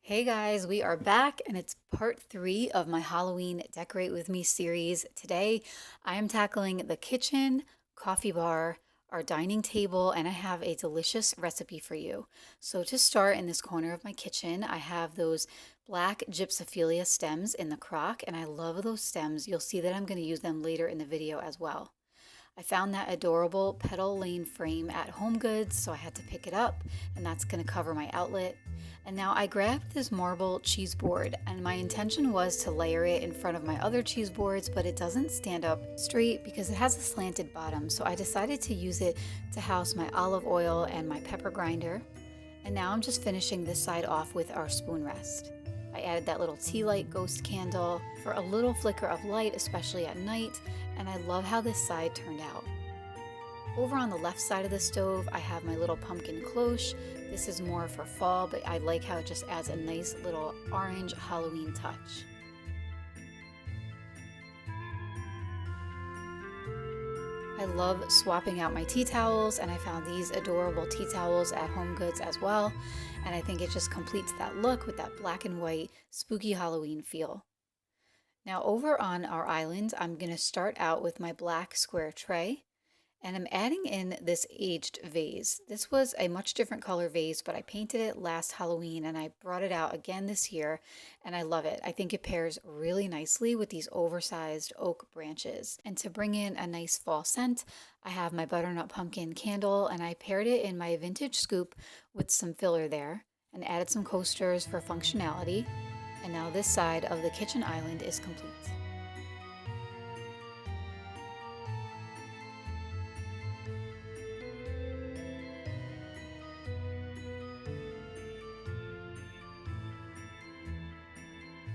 Hey guys, we are back and it's part three of my Halloween Decorate With Me series. Today I am tackling the kitchen, coffee bar, our dining table, and I have a delicious recipe for you. So to start, in this corner of my kitchen, I have those black gypsophilia stems in the crock, and I love those stems. You'll see that I'm going to use them later in the video as well. I found that adorable petal lane frame at Home Goods, so I had to pick it up, and that's going to cover my outlet. And now I grabbed this marble cheese board, and my intention was to layer it in front of my other cheese boards, but it doesn't stand up straight because it has a slanted bottom, so I decided to use it to house my olive oil and my pepper grinder. And now I'm just finishing this side off with our spoon rest. I added that little tea light ghost candle for a little flicker of light, especially at night, and I love how this side turned out. Over on the left side of the stove, I have my little pumpkin cloche. This is more for fall, but I like how it just adds a nice little orange Halloween touch. I love swapping out my tea towels, and I found these adorable tea towels at Home Goods as well, and I think it just completes that look with that black and white spooky Halloween feel. Now over on our island, I'm going to start out with my black square tray. And I'm adding in this aged vase. This was a much different color vase, but I painted it last Halloween and I brought it out again this year, and I love it. I think it pairs really nicely with these oversized oak branches. And to bring in a nice fall scent, I have my butternut pumpkin candle, and I paired it in my vintage scoop with some filler there and added some coasters for functionality. And now this side of the kitchen island is complete.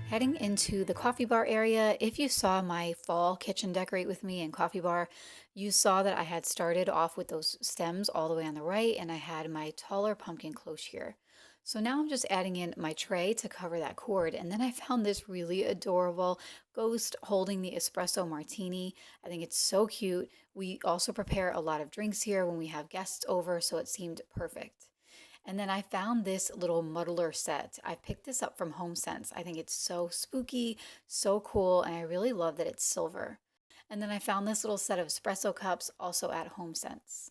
Heading into the coffee bar area, if you saw my fall kitchen decorate with me and coffee bar, you saw that I had started off with those stems all the way on the right, and I had my taller pumpkin cloche here. So now I'm just adding in my tray to cover that cord, and then I found this really adorable ghost holding the espresso martini. I think it's so cute. We also prepare a lot of drinks here when we have guests over, so it seemed perfect. And then I found this little muddler set. I picked this up from HomeSense. I think it's so spooky, so cool, and I really love that it's silver. And then I found this little set of espresso cups also at HomeSense.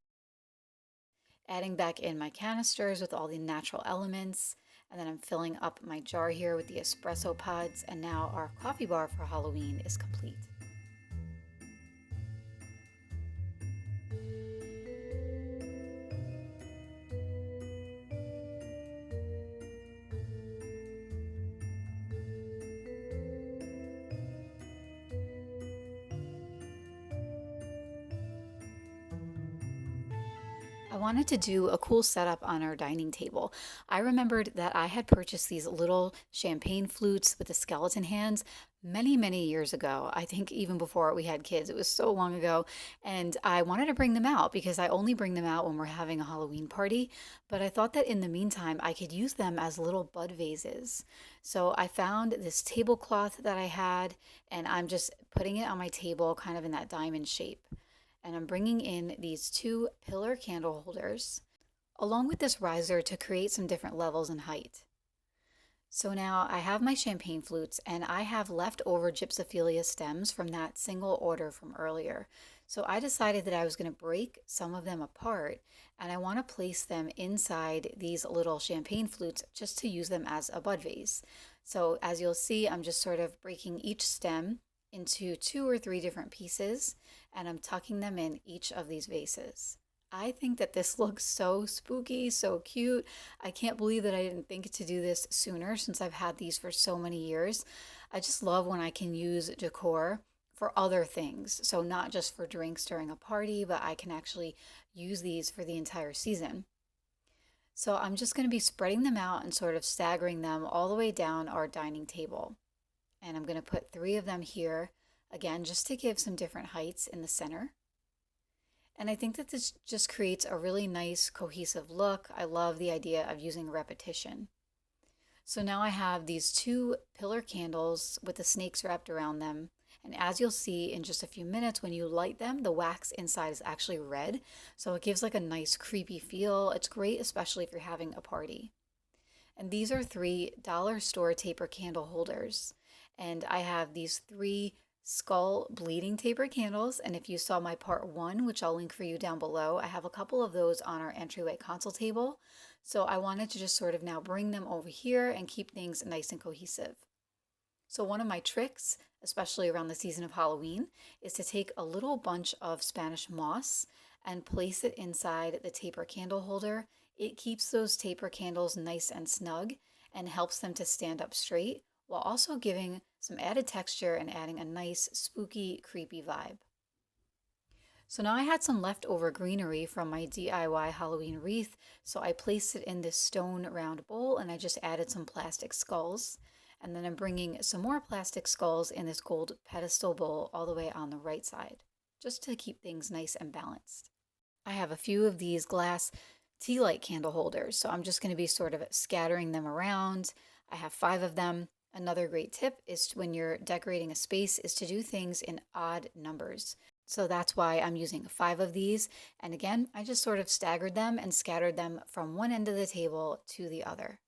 Adding back in my canisters with all the natural elements, and then I'm filling up my jar here with the espresso pods, and now our coffee bar for Halloween is complete. I wanted to do a cool setup on our dining table. I remembered that I had purchased these little champagne flutes with the skeleton hands many, many years ago. I think even before we had kids. It was so long ago. And I wanted to bring them out because I only bring them out when we're having a Halloween party. But I thought that in the meantime, I could use them as little bud vases. So I found this tablecloth that I had, and I'm just putting it on my table kind of in that diamond shape, and I'm bringing in these two pillar candle holders along with this riser to create some different levels in height. So now I have my champagne flutes, and I have leftover gypsophilia stems from that single order from earlier. So I decided that I was going to break some of them apart, and I want to place them inside these little champagne flutes just to use them as a bud vase. So as you'll see, I'm just sort of breaking each stem into two or three different pieces, and I'm tucking them in each of these vases. I think that this looks so spooky, so cute. I can't believe that I didn't think to do this sooner since I've had these for so many years. I just love when I can use decor for other things. So not just for drinks during a party, but I can actually use these for the entire season. So I'm just going to be spreading them out and sort of staggering them all the way down our dining table. And I'm going to put three of them here, again, just to give some different heights in the center. And I think that this just creates a really nice cohesive look. I love the idea of using repetition. So now I have these two pillar candles with the snakes wrapped around them. And as you'll see in just a few minutes, when you light them, the wax inside is actually red. So it gives like a nice creepy feel. It's great, especially if you're having a party. And these are three dollar store taper candle holders. And I have these three skull bleeding taper candles. And if you saw my part one, which I'll link for you down below, I have a couple of those on our entryway console table. So I wanted to just sort of now bring them over here and keep things nice and cohesive. So one of my tricks, especially around the season of Halloween, is to take a little bunch of Spanish moss and place it inside the taper candle holder. It keeps those taper candles nice and snug and helps them to stand up straight while also giving some added texture and adding a nice, spooky, creepy vibe. So now I had some leftover greenery from my DIY Halloween wreath, so I placed it in this stone round bowl and I just added some plastic skulls. And then I'm bringing some more plastic skulls in this gold pedestal bowl all the way on the right side, just to keep things nice and balanced. I have a few of these glass tea light candle holders, so I'm just going to be sort of scattering them around. I have 5 of them. Another great tip is when you're decorating a space is to do things in odd numbers. So that's why I'm using 5 of these. And again, I just sort of staggered them and scattered them from one end of the table to the other.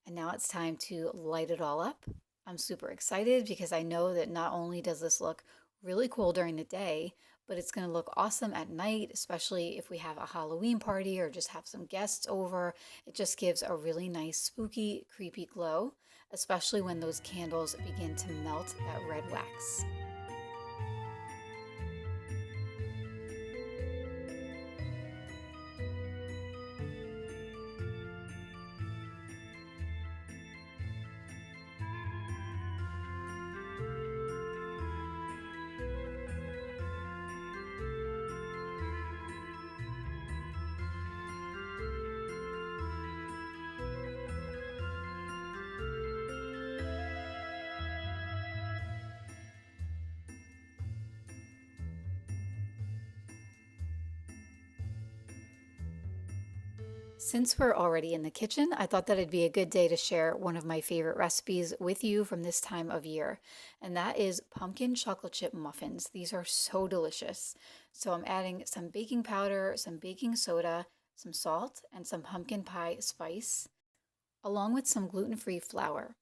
And now it's time to light it all up. I'm super excited because I know that not only does this look really cool during the day, but it's going to look awesome at night, especially if we have a Halloween party or just have some guests over. It just gives a really nice, spooky, creepy glow, especially when those candles begin to melt that red wax. Since we're already in the kitchen, I thought that it'd be a good day to share one of my favorite recipes with you from this time of year, and that is pumpkin chocolate chip muffins. These are so delicious. So I'm adding some baking powder, some baking soda, some salt, and some pumpkin pie spice, along with some gluten-free flour.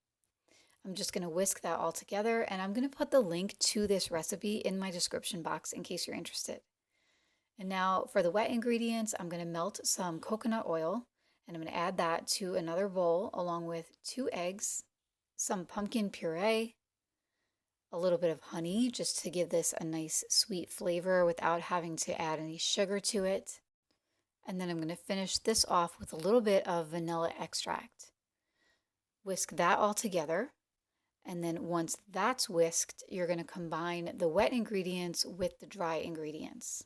I'm just going to whisk that all together, and I'm going to put the link to this recipe in my description box in case you're interested. And now for the wet ingredients, I'm going to melt some coconut oil and I'm going to add that to another bowl along with 2 eggs, some pumpkin puree, a little bit of honey just to give this a nice sweet flavor without having to add any sugar to it. And then I'm going to finish this off with a little bit of vanilla extract. Whisk that all together. And then once that's whisked, you're going to combine the wet ingredients with the dry ingredients.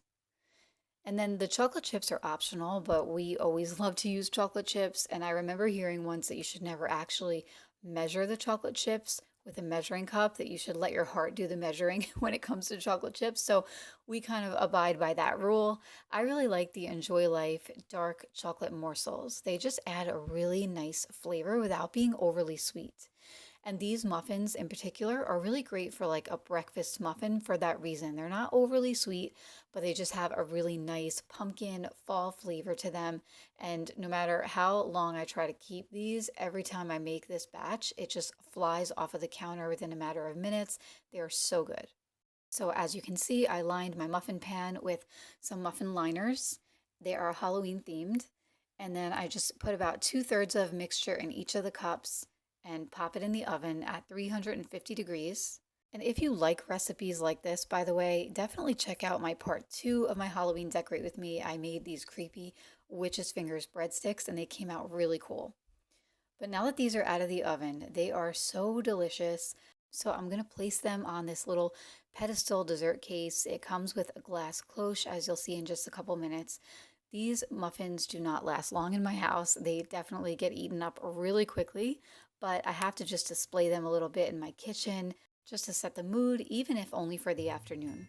And then the chocolate chips are optional, but we always love to use chocolate chips. And I remember hearing once that you should never actually measure the chocolate chips with a measuring cup, that you should let your heart do the measuring when it comes to chocolate chips. So we kind of abide by that rule. I really like the Enjoy Life dark chocolate morsels. They just add a really nice flavor without being overly sweet. And these muffins in particular are really great for like a breakfast muffin for that reason. They're not overly sweet, but they just have a really nice pumpkin fall flavor to them. And no matter how long I try to keep these, every time I make this batch, it just flies off of the counter within a matter of minutes. They are so good. So as you can see, I lined my muffin pan with some muffin liners. They are Halloween themed. And then I just put about 2/3 of mixture in each of the cups and pop it in the oven at 350 degrees. And if you like recipes like this, by the way, definitely check out my part 2 of my Halloween Decorate With Me. I made these creepy witch's fingers breadsticks and they came out really cool. But now that these are out of the oven, they are so delicious. So I'm gonna place them on this little pedestal dessert case. It comes with a glass cloche, as you'll see in just a couple minutes. These muffins do not last long in my house. They definitely get eaten up really quickly, but I have to just display them a little bit in my kitchen just to set the mood, even if only for the afternoon.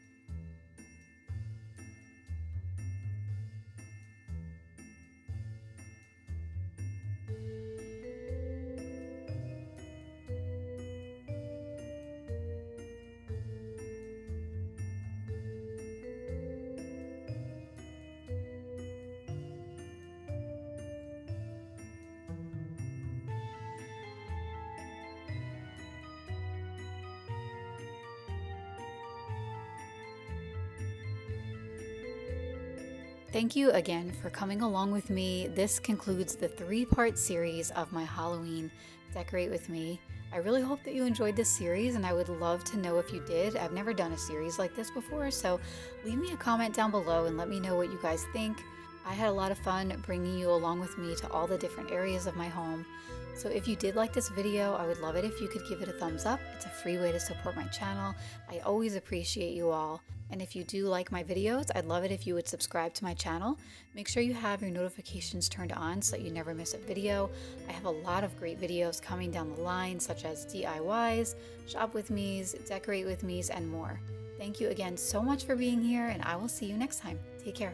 Thank you again for coming along with me. This concludes the three-part series of my Halloween Decorate With Me. I really hope that you enjoyed this series, and I would love to know if you did. I've never done a series like this before, so leave me a comment down below and let me know what you guys think. I had a lot of fun bringing you along with me to all the different areas of my home. So if you did like this video, I would love it if you could give it a thumbs up. It's a free way to support my channel. I always appreciate you all. And if you do like my videos, I'd love it if you would subscribe to my channel. Make sure you have your notifications turned on so that you never miss a video. I have a lot of great videos coming down the line, such as DIYs, shop with me's, decorate with me's, and more. Thank you again so much for being here, and I will see you next time. Take care.